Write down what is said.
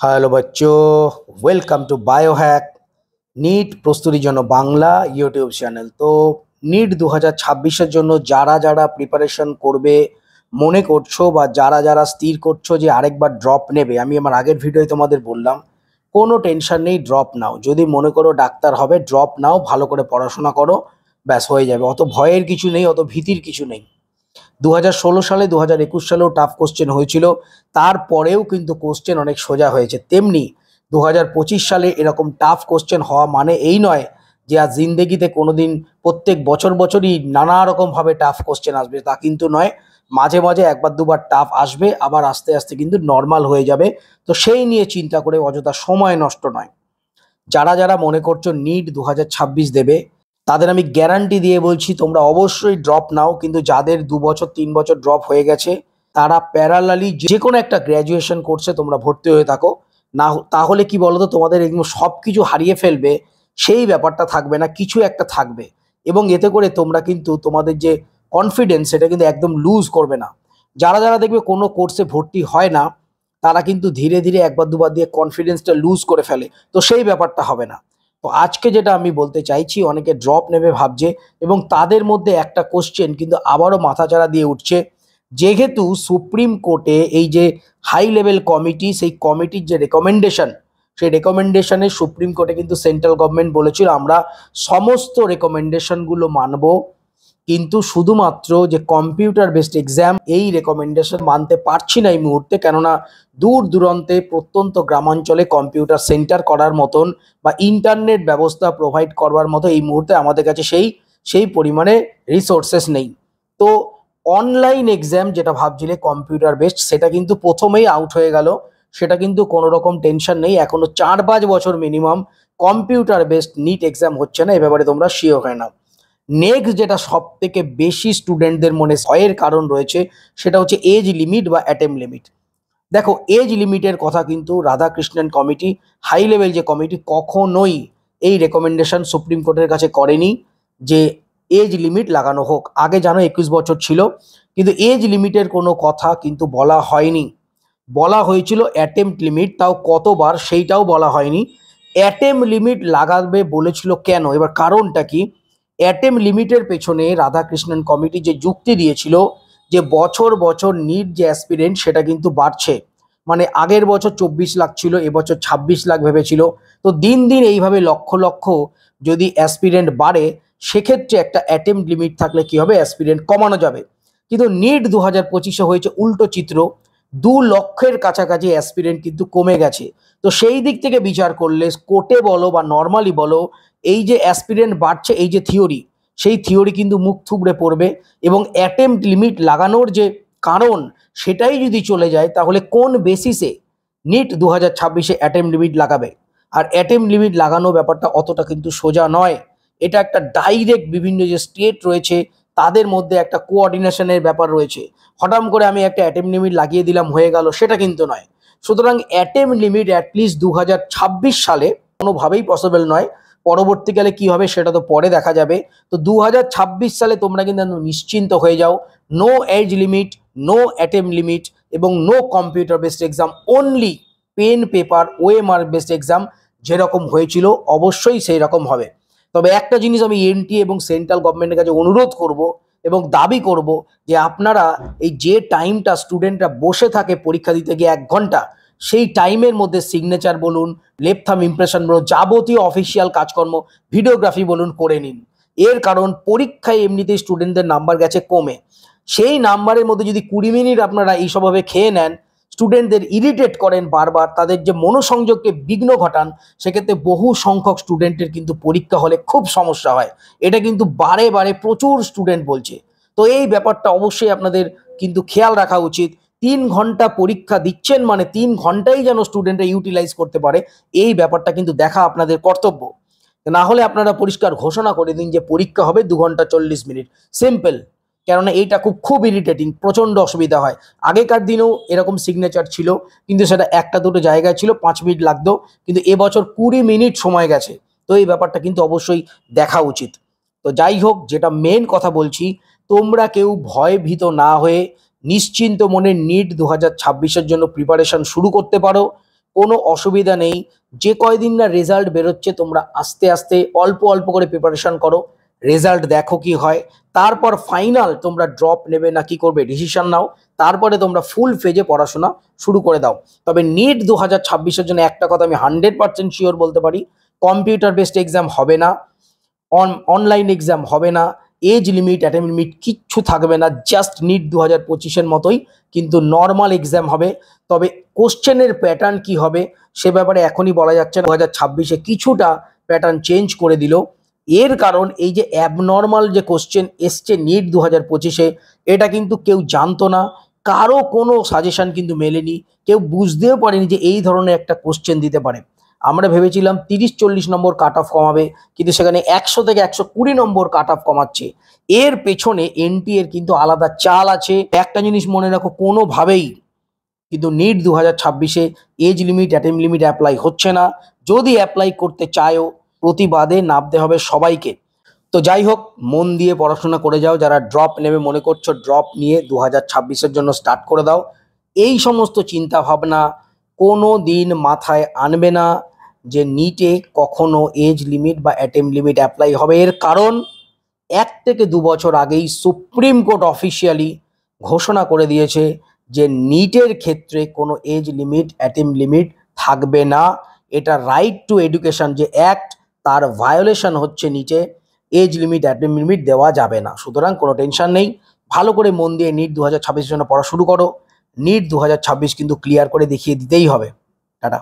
Hello বাচ্চো, welcome to Biohack NEET প্রস্তুতির জন্য বাংলা ইউটিউব চ্যানেল। তো নিট 2026-এর জন্য যারা যারা প্রিপারেশন করবে মনে করছো বা যারা যারা স্থির করছো যে আরেকবার ড্রপ নেবে, আমি আমার আগের ভিডিওয় তোমাদের বললাম কোনো টেনশন নেই, ড্রপ নাও। যদি মনে করো ডাক্তার হবে, ড্রপ নাও, ভালো করে পড়াশোনা করো, ব্যাস হয়ে যাবে। অত ভয়ের কিছু নেই, অত ভীতির কিছু নেই। 2016 সালে 2021 সালেও টাফ কোশ্চেন হয়েছিল, তারপরেও কিন্তু কোশ্চেন অনেক সোজা হয়েছে। তেমনি 2025 সালে এরকম টাফ কোশ্চেন হওয়া মানে এই নয় যে আজ জিন্দেগিতে কোনোদিন প্রত্যেক বছর বছরই নানা রকমভাবে টাফ কোশ্চেন আসবে, তা কিন্তু নয়। মাঝে মাঝে একবার দুবার টাফ আসবে, আবার আস্তে আস্তে কিন্তু নর্মাল হয়ে যাবে। তো সেই নিয়ে চিন্তা করে অযথা সময় নষ্ট নয়। যারা যারা মনে করছো নিট 2026 দেবে, তাদের আমি গ্যারান্টি দিয়ে বলছি তোমরা অবশ্যই ড্রপ নাও। কিন্তু যাদের 2 বছর 3 বছর ড্রপ হয়ে গেছে, তারা প্যারালালি যে কোনো একটা গ্র্যাজুয়েশন কোর্সে তোমরা ভর্তি হয়ে থাকো। না তাহলে কি বলতো, তোমাদের একদম সব কিছু হারিয়ে ফেলবে সেই ব্যাপারটা থাকবে না, কিছু একটা থাকবে। এবং এতে করে তোমরা কিন্তু তোমাদের যে কনফিডেন্স, সেটা কিন্তু একদম লুজ করবে না। যারা যারা দেখবে কোনো কোর্সে ভর্তি হয় না, তারা কিন্তু ধীরে ধীরে একবার দুবার দিয়ে কনফিডেন্সটা লুজ করে ফেলে। তো সেই ব্যাপারটা হবে না। তো আজকে যেটা আমি বলতে চাইছি, অনেকে ড্রপ নেবে ভাবছে, এবং তাদের মধ্যে একটা কোশ্চেন কিন্তু আবারও মাথাচাড়া দিয়ে উঠছে। যেহেতু সুপ্রিম কোর্টে এই যে হাই লেভেল কমিটি, সেই কমিটির যে রেকমেন্ডেশন, সেই রেকমেন্ডেশনে সুপ্রিম কোর্টে কিন্তু সেন্ট্রাল গভর্নমেন্ট বলেছিল আমরা সমস্ত রেকমেন্ডেশনগুলো মানব, কিন্তু শুধুমাত্র যে কম্পিউটার বেসড এক্সাম, এই রেকমেন্ডেশন মানতে পারছি না এই মুহূর্তে। কেননা দূর দূরান্তে প্রত্যন্ত গ্রামাঞ্চলে কম্পিউটার সেন্টার করার মতন বা ইন্টারনেট ব্যবস্থা প্রোভাইড করবার মতো এই মুহূর্তে আমাদের কাছে সেই পরিমাণে রিসোর্সেস নেই। তো অনলাইন এক্সাম যেটা ভাবছিলে কম্পিউটার বেসড, সেটা কিন্তু প্রথমেই আউট হয়ে গেল। সেটা কিন্তু কোনো রকম টেনশন নেই, এখনো 4-5 বছর minimum computer based NEET exam হচ্ছে না, এ ব্যাপারে তোমরা শিওর হয়ে নাও। নেক্সট যেটা সব থেকে বেশি স্টুডেন্টদের মনে ভয়ের কারণ রয়েছে, সেটা হচ্ছে এজ লিমিট বা অ্যাটেম্প লিমিট। দেখো, এজ লিমিটের কথা কিন্তু রাধাকৃষ্ণন কমিটি, হাই লেভেল যে কমিটি, কখনোই এই রেকমেন্ডেশন সুপ্রিম কোর্টের কাছে করেনি যে এজ লিমিট লাগানো হোক। আগে জানো 21 বছর ছিল, কিন্তু এজ লিমিটের কোনো কথা কিন্তু বলা হয়নি। বলা হয়েছিল অ্যাটেম্প লিমিট, তাও কতবার সেইটাও বলা হয়নি। অ্যাটেম্প লিমিট লাগাবে বলেছিল কেন, এবার কারণটা কি? অ্যাটেম্প লিমিটের পেছনে রাধাকৃষ্ণন কমিটি যে যুক্তি দিয়েছিল, যে বছর বছর নিট যে অ্যাসপিরেন্ট সেটা কিন্তু বাড়ছে। মানে আগের বছর 24 লাখ ছিল, এবছর 26 লাখ ভেবেছিল। তো দিন দিন এইভাবে লক্ষ লক্ষ যদি অ্যাসপিরেন্ট বাড়ে, সেক্ষেত্রে একটা অ্যাটেম্প লিমিট থাকলে কি হবে, অ্যাসপিরেন্ট কমানো যাবে। কিন্তু নিট 2025-এ হয়েছে উল্টো চিত্র, 2 লক্ষের কাছাকাছি অ্যাসপিরেন্ট কিন্তু কমে গেছে। তো সেই দিক থেকে বিচার করলে, কোর্টে বলো বা নর্মালি বলো, এই যে অ্যাসপিরেন্ট বাড়ছে, এই যে থিওরি, সেই থিওরি কিন্তু মুখ থুবড়ে পড়বে। এবং অ্যাটেম্প লিমিট লাগানোর যে কারণ, সেটাই যদি চলে যায়, তাহলে কোন বেসিসে নিট 2026-এ অ্যাটেম্প লিমিট লাগাবে? আর অ্যাটেম্প লিমিট লাগানো ব্যাপারটা অতটা কিন্তু সোজা নয়। এটা একটা ডাইরেক্ট বিভিন্ন যে স্টেট রয়েছে তাদের মধ্যে একটা কোঅর্ডিনেশনের ব্যাপার রয়েছে। হঠাৎ করে আমি একটা অ্যাটেম্প লিমিট লাগিয়ে দিলাম, হয়ে গেল, সেটা কিন্তু নয়। সুতরাং অ্যাটেম্প লিমিট অ্যাটলিস্ট 2026 সালে কোনোভাবেই পসিবল নয়। পরবর্তীকালে কি হবে সেটা তো পরে দেখা যাবে। তো 2026 সালে তোমরা কিন্তু একদম নিশ্চিন্ত হয়ে যাও, no age limit, no attempt limit, এবং no computer based exam, only pen paper OMR based exam. যেরকম হয়েছিল অবশ্যই সেই রকম হবে। তবে একটা জিনিস আমি এনটি এবং সেন্ট্রাল গভর্নমেন্টের কাছে অনুরোধ করব এবং দাবি করব, যে আপনারা এই যে টাইমটা স্টুডেন্টরা বসে থাকে পরীক্ষা দিতে গিয়ে 1 ঘন্টা, সেই টাইমের মধ্যে সিগনেচার বলুন, লেফট থাম ইমপ্রেশন বলুন, যাবতীয় অফিসিয়াল কাজকর্ম, ভিডিওগ্রাফি বলুন, করে নিন। এর কারণ পরীক্ষায় এমনিতেই স্টুডেন্টদের নাম্বার গেছে কমে। সেই নাম্বারের মধ্যে যদি 20 মিনিট আপনারা এইসবভাবে খেয়ে নেন, স্টুডেন্টদের ইরিটেট করেন বারবার, তাদের যে মনোসংযোগকে বিঘ্ন ঘটান, সেক্ষেত্রে বহু সংখ্যক স্টুডেন্টের কিন্তু পরীক্ষা হলে খুব সমস্যা হয়। এটা কিন্তু বারে বারে প্রচুর স্টুডেন্ট বলছে। তো এই ব্যাপারটা অবশ্যই আপনাদের কিন্তু খেয়াল রাখা উচিত। 3 ঘন্টা পরীক্ষা দিচ্ছেন মানে 3 ঘন্টাই যেন স্টুডেন্টরা ইউটিলাইজ করতে পারে, এই ব্যাপারটা কিন্তু দেখা আপনাদের কর্তব্য। না হলে আপনারা পরিষ্কার ঘোষণা করে দিন যে পরীক্ষা হবে 2 ঘন্টা 40 মিনিট, সিম্পল। কেননা এইটা খুব খুব ইরিটেটিং, প্রচণ্ড অসুবিধা হয়। আগেকার দিনেও এরকম সিগনেচার ছিল, কিন্তু সেটা একটা দুটো জায়গায় ছিল, 5 মিনিট লাগতো। কিন্তু এবছর 20 মিনিট সময় গেছে। তো এই ব্যাপারটা কিন্তু অবশ্যই দেখা উচিত। তো যাই হোক, যেটা মেন কথা বলছি, তোমরা কেউ ভয় ভীত না হয়ে নিশ্চিন্ত মনে নিট 2026-এর জন্য প্রিপারেশন শুরু করতে পারো। কোনো অসুবিধা নেই। যে কয়দিন না রেজাল্ট বেরোচ্ছে তোমরা আস্তে আস্তে অল্প অল্প করে প্রিপারেশন করো, রেজাল্ট দেখো কি হয়, তারপর ফাইনাল তোমরা ড্রপ নেবে না কি করবে ডিসিশন নাও, তারপরে তোমরা ফুল ফেজে পড়াশোনা শুরু করে দাও। তবে নিট 2026-এর জন্য একটা কথা আমি 100% শিওর বলতে পারি, কম্পিউটার বেসড এক্সাম হবে না, অনলাইন এক্সাম হবে না, এজ লিমিট অ্যাটেম্প লিমিট কিচ্ছু থাকবে না, জাস্ট নিট 2025-এর মতোই কিন্তু নর্মাল এক্সাম হবে। তবে কোশ্চেনের প্যাটার্ন কি হবে সে ব্যাপারে এখনই বলা যাচ্ছে না। 2026-এ কিছুটা প্যাটার্ন চেঞ্জ করে দিল, এর কারণ এই যে অ্যাবনর্মাল যে কোশ্চেন এসছে নিট 2025-এ, এটা কিন্তু কেউ জানতো না, কারো কোনো সাজেশন কিন্তু মেলেনি, কেউ বুঝতেও পারেনি যে এই ধরনের একটা কোশ্চেন দিতে পারে। আমরা ভেবেছিলাম 30-40 নম্বর কাট অফ কমাবে, কিন্তু সেখানে 100 থেকে 120 নম্বর কাট অফ কমাচ্ছে। এর পেছনে এনটিএর কিন্তু আলাদা চাল আছে। একটা জিনিস মনে রাখো, কোনোভাবেই কিন্তু নিট 2026-এ age limit attempt limit apply হচ্ছে না। যদি অ্যাপ্লাই করতে চায়ও প্রতিবাদে নামতে হবে সবাইকে। তো যাই হোক, মন দিয়ে পড়াশোনা করে যাও। যারা ড্রপ নেবে মনে করছো, ড্রপ নিয়ে 2026-এর জন্য স্টার্ট করে দাও। এই সমস্ত চিন্তা ভাবনা কোনো দিন মাথায় আনবে না যে নিটে কখনো এজ লিমিট বা অ্যাটেম্প লিমিট অ্যাপ্লাই হবে। এর কারণ 1 থেকে 2 বছর আগেই সুপ্রিম কোর্ট অফিসিয়ালি ঘোষণা করে দিয়েছে যে নিটের ক্ষেত্রে কোনো এজ লিমিট অ্যাটেম্প লিমিট থাকবে না। এটা রাইট টু এডুকেশন যে অ্যাক্ট, তার ভায়োলেশন হচ্ছে নিটে এজ লিমিট অ্যাটেম্প লিমিট দেওয়া যাবে না। সুতরাং কোনো টেনশন নেই, ভালো করে মন দিয়ে নিট 2026-এর জন্য পড়া শুরু করো। নিট 2026 কিন্তু ক্লিয়ার করে দেখিয়ে দিতেই হবে। টাটা।